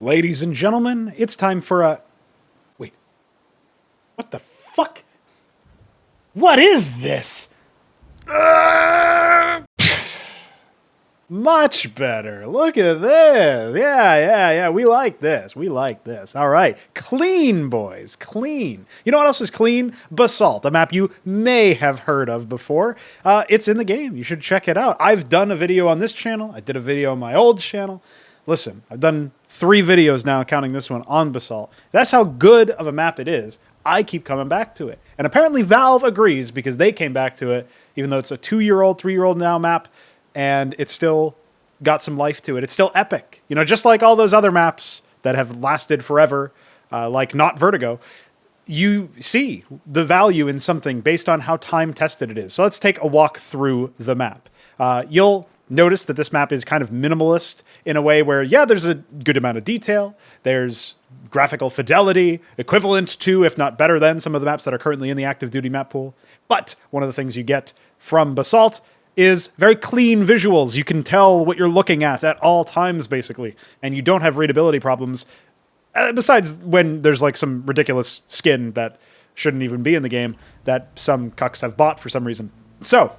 Ladies and gentlemen, it's time for a... Wait. What the fuck? What is this? Much better. Look at this. Yeah. We like this. All right. Clean, boys. Clean. You know what else is clean? Basalt, a map you may have heard of before. It's in the game. You should check it out. I've done a video on this channel. I did a video on my old channel. Listen, I've done 3 videos now, counting this one, on Basalt. That's how good of a map it is. I keep coming back to it. And apparently Valve agrees, because they came back to it, even though it's a 2-year-old, 3-year-old now map, and it's still got some life to it. It's still epic. You know, just like all those other maps that have lasted forever, like Not Vertigo, you see the value in something based on how time-tested it is. So let's take a walk through the map. You'll notice that this map is kind of minimalist in a way where, yeah, there's a good amount of detail. There's graphical fidelity, equivalent to, if not better than, some of the maps that are currently in the active duty map pool. But one of the things you get from Basalt is very clean visuals. You can tell what you're looking at all times, basically. And you don't have readability problems, besides when there's like some ridiculous skin that shouldn't even be in the game that some cucks have bought for some reason. So,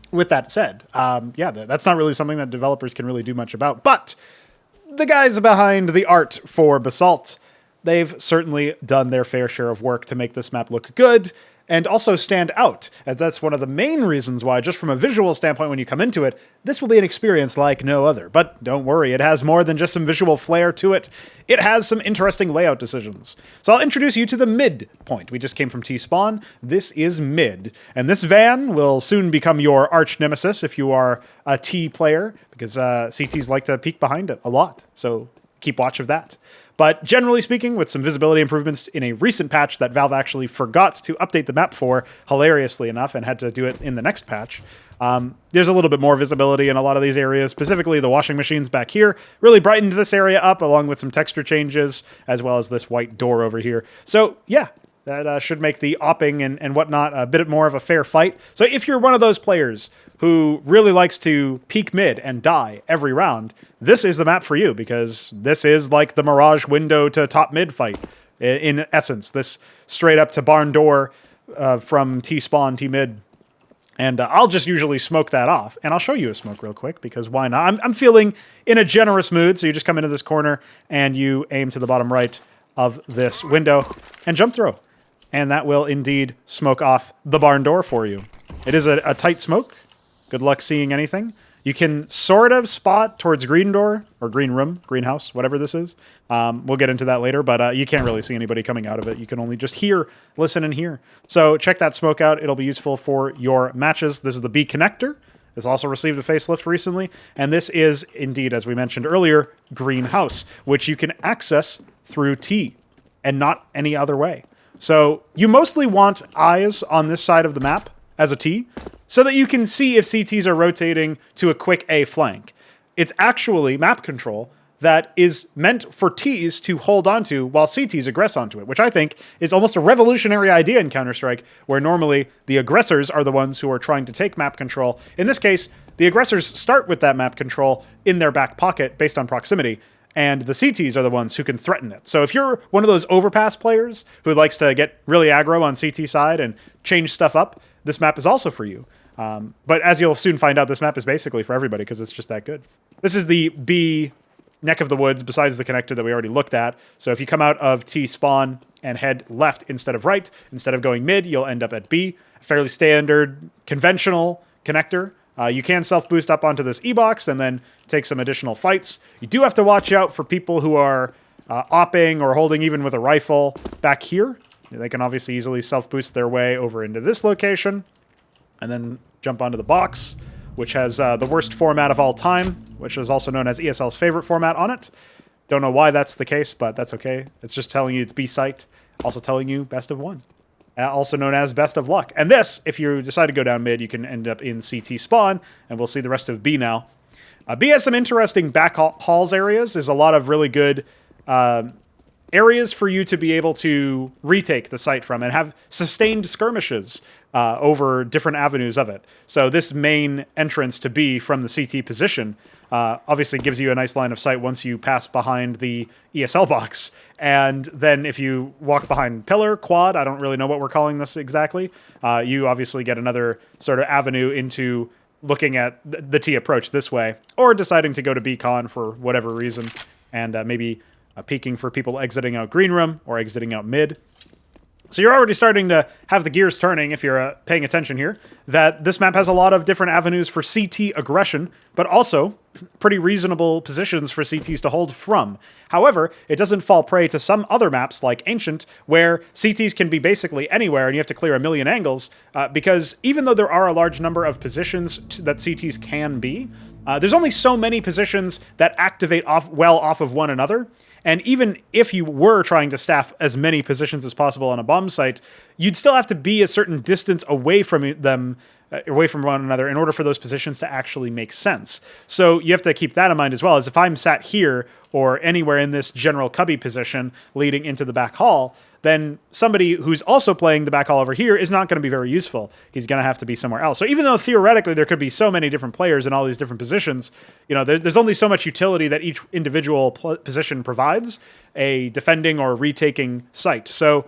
with that said, yeah, that's not really something that developers can really do much about. But the guys behind the art for Basalt, they've certainly done their fair share of work to make this map look good and also stand out, as that's one of the main reasons why, just from a visual standpoint, when you come into it, this will be an experience like no other. But don't worry, it has more than just some visual flair to it. It has some interesting layout decisions. So I'll introduce you to the mid point. We just came from T-spawn. This is mid. And this van will soon become your arch nemesis if you are a T player, because CTs like to peek behind it a lot. So keep watch of that. But generally speaking, with some visibility improvements in a recent patch that Valve actually forgot to update the map for, hilariously enough, and had to do it in the next patch, there's a little bit more visibility in a lot of these areas, specifically the washing machines back here. Really brightened this area up, along with some texture changes, as well as this white door over here. So, yeah, that should make the opping and whatnot a bit more of a fair fight. So if you're one of those players who really likes to peek mid and die every round, this is the map for you, because this is like the Mirage window to top mid fight, in essence. This straight up to barn door from T-spawn, T-mid. And I'll just usually smoke that off. And I'll show you a smoke real quick, because why not? I'm feeling in a generous mood, so you just come into this corner and you aim to the bottom right of this window and jump throw. And that will indeed smoke off the barn door for you. It is a tight smoke. Good luck seeing anything. You can sort of spot towards green door, or green room, greenhouse, whatever this is. We'll get into that later, but you can't really see anybody coming out of it. You can only just hear, listen, and hear. So check that smoke out. It'll be useful for your matches. This is the B connector. It's also received a facelift recently. And this is, indeed, as we mentioned earlier, greenhouse, which you can access through T, and not any other way. So you mostly want eyes on this side of the map as a T, so that you can see if CTs are rotating to a quick A flank. It's actually map control that is meant for Ts to hold onto while CTs aggress onto it, which I think is almost a revolutionary idea in Counter-Strike, where normally the aggressors are the ones who are trying to take map control. In this case, the aggressors start with that map control in their back pocket based on proximity, and the CTs are the ones who can threaten it. So if you're one of those overpass players who likes to get really aggro on CT side and change stuff up, this map is also for you. But as you'll soon find out, this map is basically for everybody, because it's just that good. This is the B neck of the woods, besides the connector that we already looked at. So if you come out of T spawn and head left instead of right, instead of going mid, you'll end up at B. A fairly standard, conventional connector. You can self-boost up onto this E-box and then take some additional fights. You do have to watch out for people who are opping or holding even with a rifle back here. They can obviously easily self-boost their way over into this location and then jump onto the box, which has the worst format of all time, which is also known as ESL's favorite format on it. Don't know why that's the case, but that's okay. It's just telling you it's B-site, also telling you best of 1. Also known as best of luck. And this, if you decide to go down mid, you can end up in CT spawn, and we'll see the rest of B now. B has some interesting back halls areas. There's a lot of really good areas for you to be able to retake the site from and have sustained skirmishes over different avenues of it. So this main entrance to B from the CT position obviously gives you a nice line of sight once you pass behind the ESL box. And then if you walk behind pillar, quad, I don't really know what we're calling this exactly, you obviously get another sort of avenue into looking at the T approach this way, or deciding to go to B-con for whatever reason, and maybe peeking for people exiting out green room or exiting out mid. So you're already starting to have the gears turning, if you're paying attention here, that this map has a lot of different avenues for CT aggression, but also pretty reasonable positions for CTs to hold from. However, it doesn't fall prey to some other maps like Ancient, where CTs can be basically anywhere and you have to clear a million angles, because even though there are a large number of positions that CTs can be, there's only so many positions that activate off of one another. And even if you were trying to staff as many positions as possible on a bomb site, you'd still have to be a certain distance away from them, away from one another, in order for those positions to actually make sense. So you have to keep that in mind as well, as if I'm sat here or anywhere in this general cubby position leading into the back hall, then somebody who's also playing the back hall over here is not going to be very useful. He's going to have to be somewhere else. So even though theoretically there could be so many different players in all these different positions, you know, there's only so much utility that each individual position provides, a defending or retaking site. So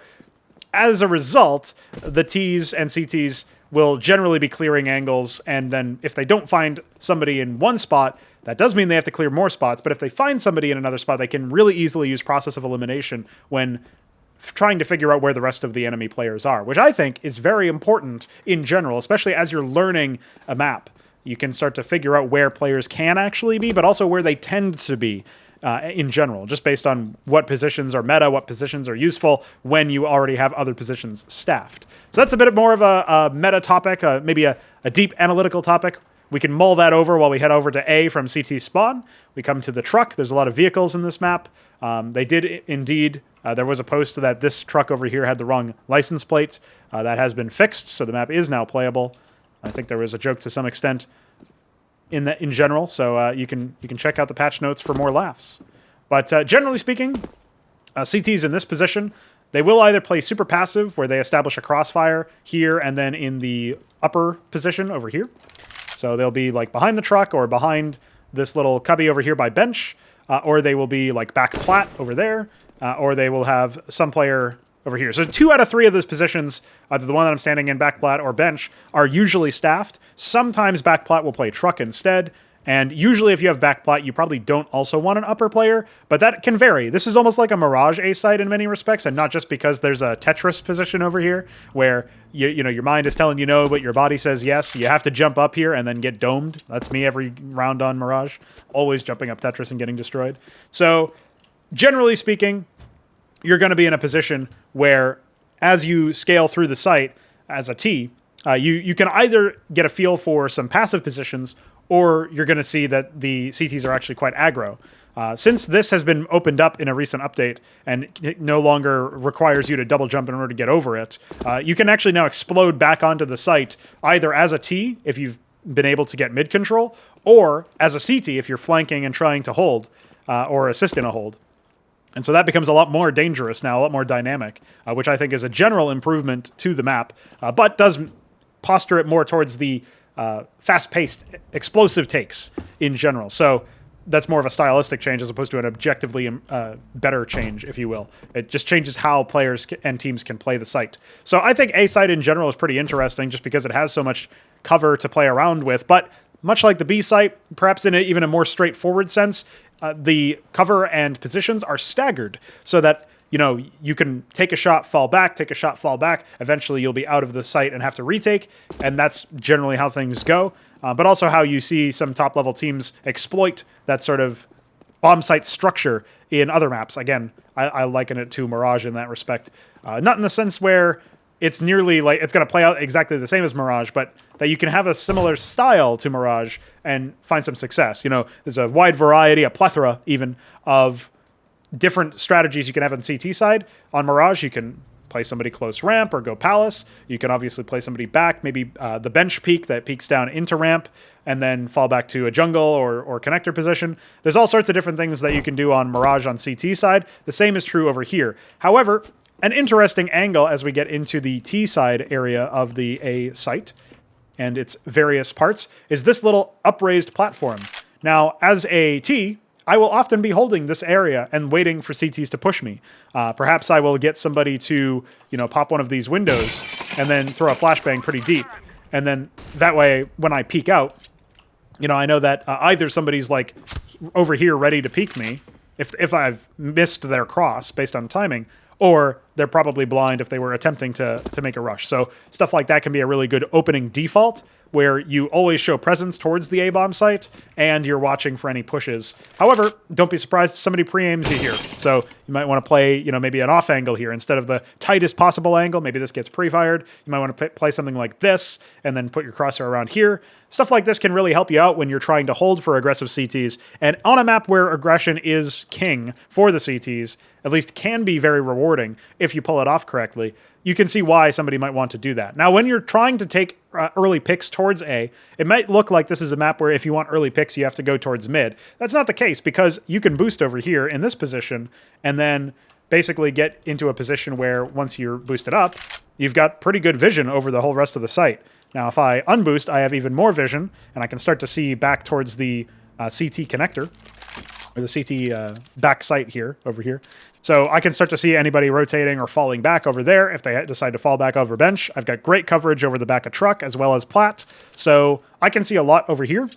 as a result, the Ts and CTs will generally be clearing angles, and then if they don't find somebody in one spot, that does mean they have to clear more spots, but if they find somebody in another spot, they can really easily use process of elimination when trying to figure out where the rest of the enemy players are, which I think is very important in general, especially as you're learning a map. You can start to figure out where players can actually be, but also where they tend to be in general, just based on what positions are meta, what positions are useful when you already have other positions staffed. So that's a bit more of a meta topic, maybe a deep analytical topic. We can mull that over while we head over to A from CT spawn. We come to the truck. There's a lot of vehicles in this map. They did indeed, there was a post that this truck over here had the wrong license plate. That has been fixed, so the map is now playable. I think there was a joke to some extent in general, so you can check out the patch notes for more laughs. But generally speaking, CTs in this position, they will either play super passive, where they establish a crossfire here and then in the upper position over here. So they'll be like behind the truck or behind this little cubby over here by bench, or they will be like back plat over there, or they will have some player over here. So 2 out of 3 of those positions, either the one that I'm standing in, back plat, or bench, are usually staffed. Sometimes back plat will play truck instead, and usually if you have back plat, you probably don't also want an upper player, but that can vary. This is almost like a Mirage A site in many respects, and not just because there's a Tetris position over here, where you know your mind is telling you no, but your body says yes. You have to jump up here and then get domed. That's me every round on Mirage, always jumping up Tetris and getting destroyed. So generally speaking, you're going to be in a position where as you scale through the site as a T, you can either get a feel for some passive positions, or you're going to see that the CTs are actually quite aggro. Since this has been opened up in a recent update and it no longer requires you to double jump in order to get over it, you can actually now explode back onto the site either as a T, if you've been able to get mid control, or as a CT if you're flanking and trying to hold or assist in a hold. And so that becomes a lot more dangerous now, a lot more dynamic, which I think is a general improvement to the map, but does posture it more towards the fast-paced, explosive takes in general. So that's more of a stylistic change as opposed to an objectively better change, if you will. It just changes how players and teams can play the site. So I think A site in general is pretty interesting just because it has so much cover to play around with. But much like the B site, perhaps in even a more straightforward sense, the cover and positions are staggered so that you can take a shot, fall back, take a shot, fall back. Eventually, you'll be out of the site and have to retake, and that's generally how things go. But also how you see some top-level teams exploit that sort of bomb site structure in other maps. Again, I liken it to Mirage in that respect. Not in the sense where it's nearly like it's going to play out exactly the same as Mirage, but that you can have a similar style to Mirage and find some success. There's a wide variety, a plethora even, of different strategies you can have on CT side. On Mirage, you can play somebody close ramp or go palace. You can obviously play somebody back, maybe the bench peak that peaks down into ramp, and then fall back to a jungle or connector position. There's all sorts of different things that you can do on Mirage on CT side. The same is true over here. However, an interesting angle as we get into the T side area of the A site and its various parts is this little upraised platform. Now, as a T, I will often be holding this area and waiting for CTs to push me. Perhaps I will get somebody to, pop one of these windows and then throw a flashbang pretty deep. And then that way, when I peek out, I know that either somebody's like over here ready to peek me, if I've missed their cross based on timing, or they're probably blind if they were attempting to make a rush. So stuff like that can be a really good opening default, where you always show presence towards the A-bomb site, and you're watching for any pushes. However, don't be surprised if somebody pre-aims you here. So you might want to play, maybe an off angle here. Instead of the tightest possible angle, maybe this gets pre-fired. You might want to play something like this, and then put your crosshair around here. Stuff like this can really help you out when you're trying to hold for aggressive CTs. And on a map where aggression is king for the CTs, at least can be very rewarding if you pull it off correctly, you can see why somebody might want to do that. Now, when you're trying to take early picks towards A, it might look like this is a map where if you want early picks, you have to go towards mid. That's not the case, because you can boost over here in this position and then basically get into a position where once you're boosted up, you've got pretty good vision over the whole rest of the site. Now, if I unboost, I have even more vision, and I can start to see back towards the CT connector, or the CT back site here, over here. So I can start to see anybody rotating or falling back over there if they decide to fall back over bench. I've got great coverage over the back of truck as well as plat, so I can see a lot over here.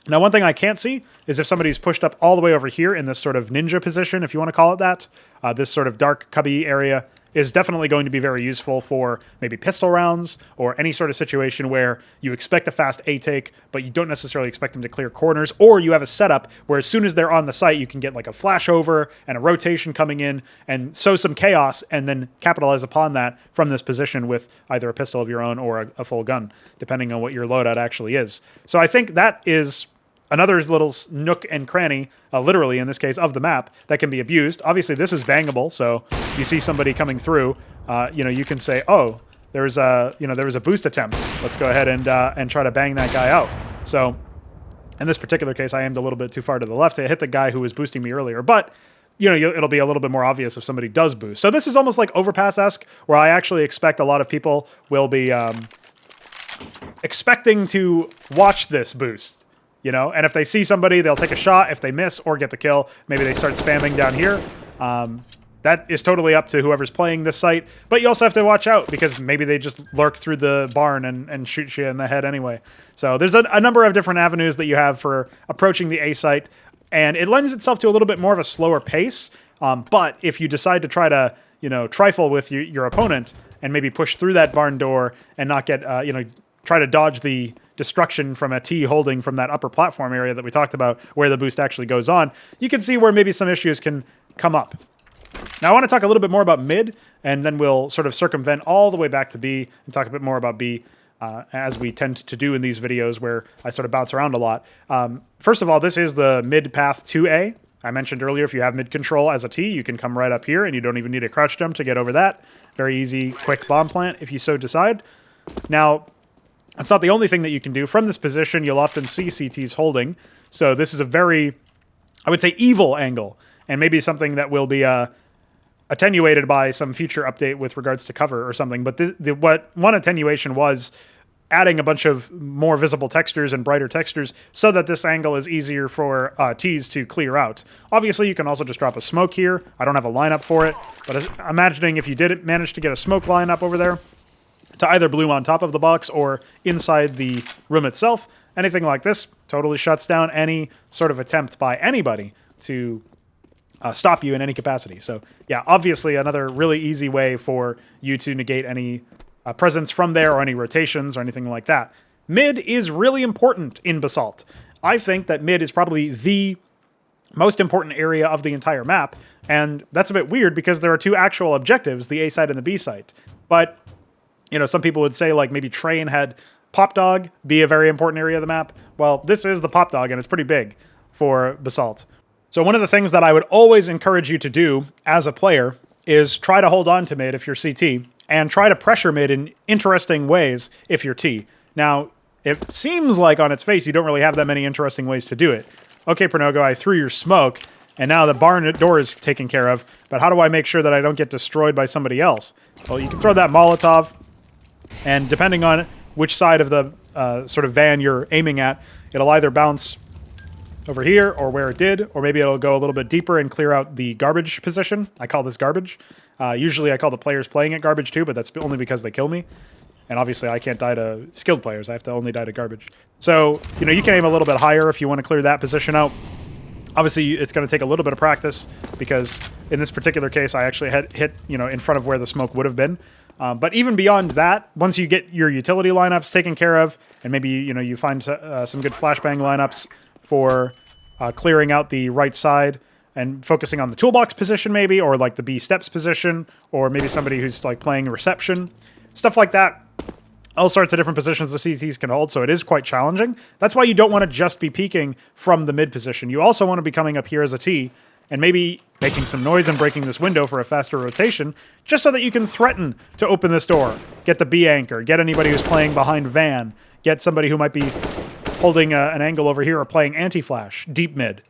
Now, one thing I can't see is if somebody's pushed up all the way over here in this sort of ninja position, if you want to call it that. This sort of dark cubby area is definitely going to be very useful for maybe pistol rounds or any sort of situation where you expect a fast A take, but you don't necessarily expect them to clear corners, or you have a setup where as soon as they're on the site, you can get like a flash over and a rotation coming in and sow some chaos and then capitalize upon that from this position with either a pistol of your own or a full gun, depending on what your loadout actually is. So I think that is another little nook and cranny, literally in this case, of the map that can be abused. Obviously, this is bangable, so you see somebody coming through, you can say, oh, there was a boost attempt. Let's go ahead and try to bang that guy out. So in this particular case, I aimed a little bit too far to the left to hit the guy who was boosting me earlier, but it'll be a little bit more obvious if somebody does boost. So this is almost like Overpass-esque, where I actually expect a lot of people will be expecting to watch this boost. And if they see somebody, they'll take a shot. If they miss or get the kill, maybe they start spamming down here. That is totally up to whoever's playing this site. But you also have to watch out, because maybe they just lurk through the barn and shoot you in the head anyway. So there's a number of different avenues that you have for approaching the A site. And it lends itself to a little bit more of a slower pace. But if you decide to try to, trifle with your opponent and maybe push through that barn door and not get, try to dodge the destruction from a T holding from that upper platform area that we talked about where the boost actually goes on, you can see where maybe some issues can come up. Now I want to talk a little bit more about mid, and then we'll sort of circumvent all the way back to B and talk a bit more about B, as we tend to do in these videos where I sort of bounce around a lot. First of all, this is the mid path to A. I mentioned earlier, if you have mid control as a T, you can come right up here and you don't even need a crouch jump to get over that. Very easy, quick bomb plant if you so decide. Now, that's not the only thing that you can do. From this position, you'll often see CTs holding. So this is a very, I would say, evil angle, and maybe something that will be attenuated by some future update with regards to cover or something. But what one attenuation was adding a bunch of more visible textures and brighter textures so that this angle is easier for Ts to clear out. Obviously, you can also just drop a smoke here. I don't have a lineup for it, but imagining if you did manage to get a smoke lineup over there, to either bloom on top of the box or inside the room itself, anything like this totally shuts down any sort of attempt by anybody to stop you in any capacity. So yeah, obviously another really easy way for you to negate any presence from there or any rotations or anything like that. Mid is really important in Basalt. I think that mid is probably the most important area of the entire map, and that's a bit weird because there are two actual objectives, the A site and the B site. But some people would say like maybe Train had Pop Dog be a very important area of the map. Well, this is the Pop Dog, and it's pretty big for Basalt. So one of the things that I would always encourage you to do as a player is try to hold on to mid if you're CT, and try to pressure mid in interesting ways if you're T. Now, it seems like on its face you don't really have that many interesting ways to do it. Okay, Pernogo, I threw your smoke. And now the barn door is taken care of. But how do I make sure that I don't get destroyed by somebody else? Well, you can throw that Molotov, and depending on which side of the sort of van you're aiming at, it'll either bounce over here or where it did, or maybe it'll go a little bit deeper and clear out the garbage position. I call this garbage. Usually I call the players playing it garbage too, but that's only because they kill me. And obviously I can't die to skilled players. I have to only die to garbage. So, you know, you can aim a little bit higher if you want to clear that position out. Obviously, it's going to take a little bit of practice because in this particular case, I actually had hit, you know, in front of where the smoke would have been. But even beyond that, once you get your utility lineups taken care of, and maybe, you know, you find some good flashbang lineups for clearing out the right side and focusing on the toolbox position maybe, or like the B steps position, or maybe somebody who's like playing reception, stuff like that. All sorts of different positions the CTs can hold, so it is quite challenging. That's why you don't want to just be peeking from the mid position. You also want to be coming up here as a T, and maybe making some noise and breaking this window for a faster rotation, just so that you can threaten to open this door, get the B anchor, get anybody who's playing behind van, get somebody who might be holding an angle over here or playing anti-flash, deep mid.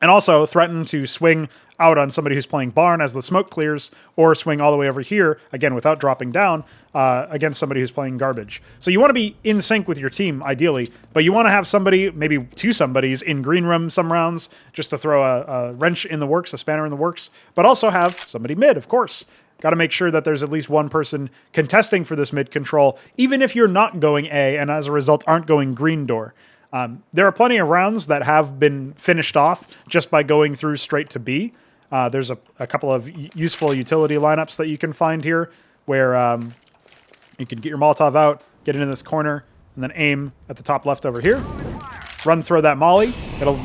And also threaten to swing out on somebody who's playing barn as the smoke clears, or swing all the way over here, again, without dropping down, against somebody who's playing garbage. So you want to be in sync with your team, ideally, but you want to have somebody, maybe two somebodies, in green room some rounds, just to throw a wrench in the works, a spanner in the works, but also have somebody mid, of course. Got to make sure that there's at least one person contesting for this mid control, even if you're not going A, and as a result aren't going green door. There are plenty of rounds that have been finished off just by going through straight to B. There's a couple of useful utility lineups that you can find here where you can get your Molotov out, get into this corner, and then aim at the top left over here. Run through that molly. It'll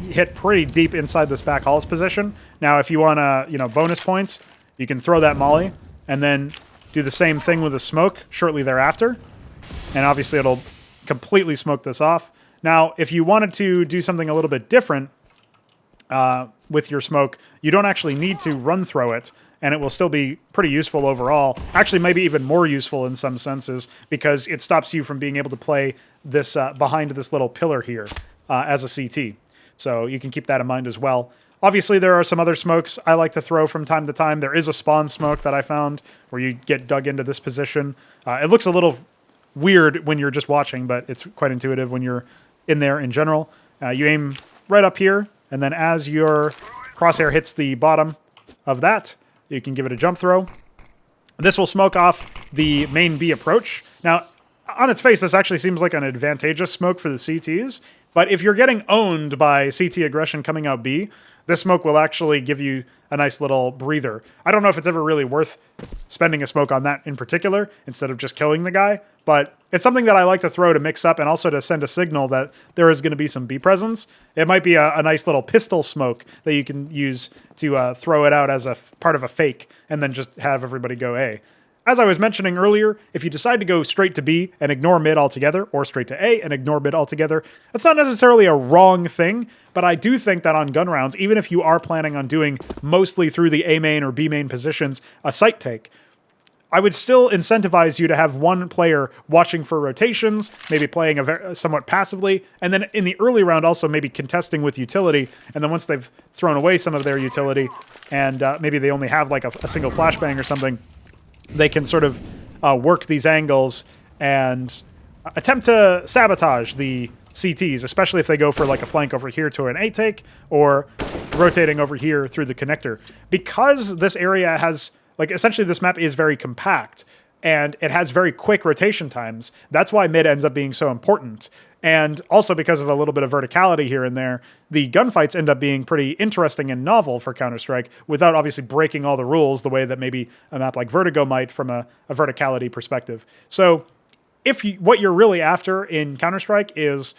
hit pretty deep inside this back hall's position. Now, if you want to, bonus points, you can throw that molly and then do the same thing with the smoke shortly thereafter. And obviously, it'll completely smoke this off. Now, if you wanted to do something a little bit different with your smoke, you don't actually need to run throw it, and it will still be pretty useful overall. Actually, maybe even more useful in some senses, because it stops you from being able to play this behind this little pillar here as a CT. So you can keep that in mind as well. Obviously, there are some other smokes I like to throw from time to time. There is a spawn smoke that I found where you get dug into this position. It looks a little weird when you're just watching, but it's quite intuitive when you're in there in general. You aim right up here, and then as your crosshair hits the bottom of that, you can give it a jump throw. This will smoke off the main B approach. Now, on its face, this actually seems like an advantageous smoke for the CTs, but if you're getting owned by CT aggression coming out B, this smoke will actually give you a nice little breather. I don't know if it's ever really worth spending a smoke on that in particular, instead of just killing the guy, but it's something that I like to throw to mix up and also to send a signal that there is going to be some B presence. It might be a nice little pistol smoke that you can use to throw it out as a part of a fake, and then just have everybody go A. As I was mentioning earlier, if you decide to go straight to B and ignore mid altogether, or straight to A and ignore mid altogether, that's not necessarily a wrong thing, but I do think that on gun rounds, even if you are planning on doing mostly through the A main or B main positions a site take, I would still incentivize you to have one player watching for rotations, maybe playing somewhat passively, and then in the early round also maybe contesting with utility, and then once they've thrown away some of their utility, and maybe they only have like a single flashbang or something, they can sort of work these angles and attempt to sabotage the CTs, especially if they go for like a flank over here to an A take, or rotating over here through the connector. Because this area has, like, essentially this map is very compact, and it has very quick rotation times. That's why mid ends up being so important. And also because of a little bit of verticality here and there, the gunfights end up being pretty interesting and novel for Counter-Strike, without obviously breaking all the rules the way that maybe a map like Vertigo might from a verticality perspective. So if what you're really after in Counter-Strike is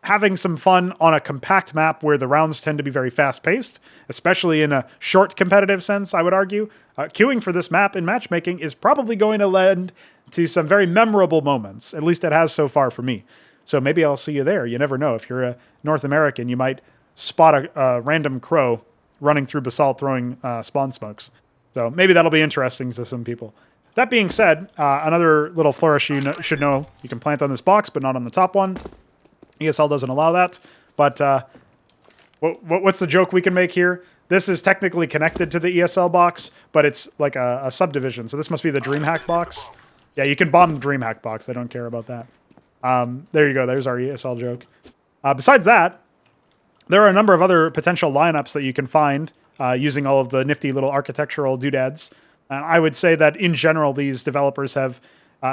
having some fun on a compact map where the rounds tend to be very fast-paced, especially in a short competitive sense, I would argue, queuing for this map in matchmaking is probably going to lend to some very memorable moments. At least it has so far for me. So maybe I'll see you there. You never know. If you're a North American, you might spot a random crow running through Basalt throwing spawn smokes. So maybe that'll be interesting to some people. That being said, another little flourish you should know, you can plant on this box, but not on the top one. ESL doesn't allow that. But what What's the joke we can make here? This is technically connected to the ESL box, but it's like a subdivision. So this must be the DreamHack box. Yeah, you can bomb the DreamHack box. I don't care about that. There you go. There's our ESL joke. Besides that, there are a number of other potential lineups that you can find using all of the nifty little architectural doodads. And I would say that in general, these developers have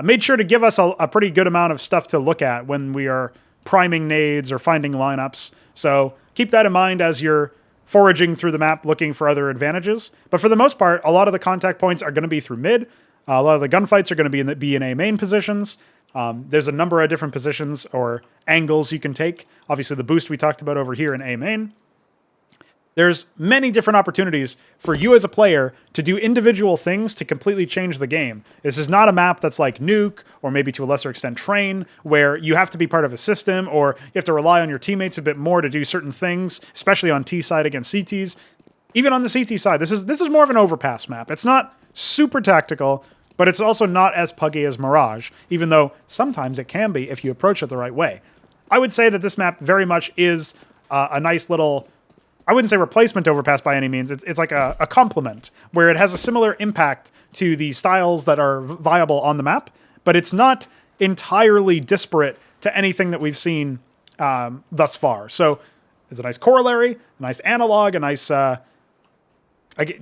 made sure to give us a pretty good amount of stuff to look at when we are priming nades or finding lineups. So keep that in mind as you're foraging through the map looking for other advantages. But for the most part, a lot of the contact points are going to be through mid. A lot of the gunfights are going to be in the B and A main positions. There's a number of different positions or angles you can take. Obviously, the boost we talked about over here in A main. There's many different opportunities for you as a player to do individual things to completely change the game. This is not a map that's like Nuke, or maybe to a lesser extent Train, where you have to be part of a system, or you have to rely on your teammates a bit more to do certain things, especially on T side against CTs. Even on the CT side, this is more of an overpass map. It's not super tactical, but it's also not as puggy as Mirage, even though sometimes it can be if you approach it the right way. I would say that this map very much is a nice little, I wouldn't say replacement overpass by any means. It's like a complement, where it has a similar impact to the styles that are viable on the map, but it's not entirely disparate to anything that we've seen thus far. So it's a nice corollary, a nice analog, a nice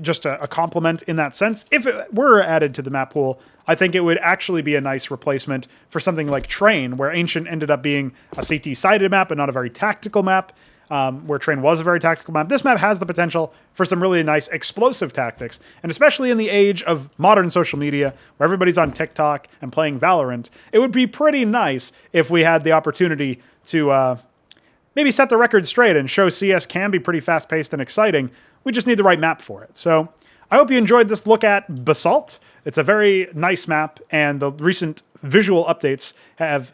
just a complement in that sense. If it were added to the map pool, I think it would actually be a nice replacement for something like Train, where Ancient ended up being a CT-sided map and not a very tactical map, where Train was a very tactical map. This map has the potential for some really nice explosive tactics, and especially in the age of modern social media, where everybody's on TikTok and playing Valorant, it would be pretty nice if we had the opportunity to maybe set the record straight and show CS can be pretty fast-paced and exciting. We just need the right map for it. So I hope you enjoyed this look at Basalt. It's a very nice map, and the recent visual updates have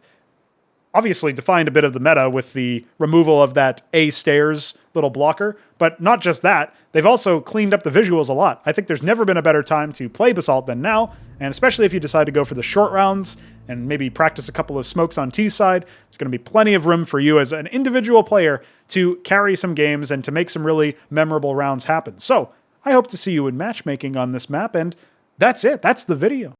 obviously defined a bit of the meta with the removal of that A stairs little blocker. But not just that, they've also cleaned up the visuals a lot. I think there's never been a better time to play Basalt than now, and especially if you decide to go for the short rounds and maybe practice a couple of smokes on T side, there's going to be plenty of room for you as an individual player to carry some games and to make some really memorable rounds happen. So I hope to see you in matchmaking on this map, and that's it. That's the video.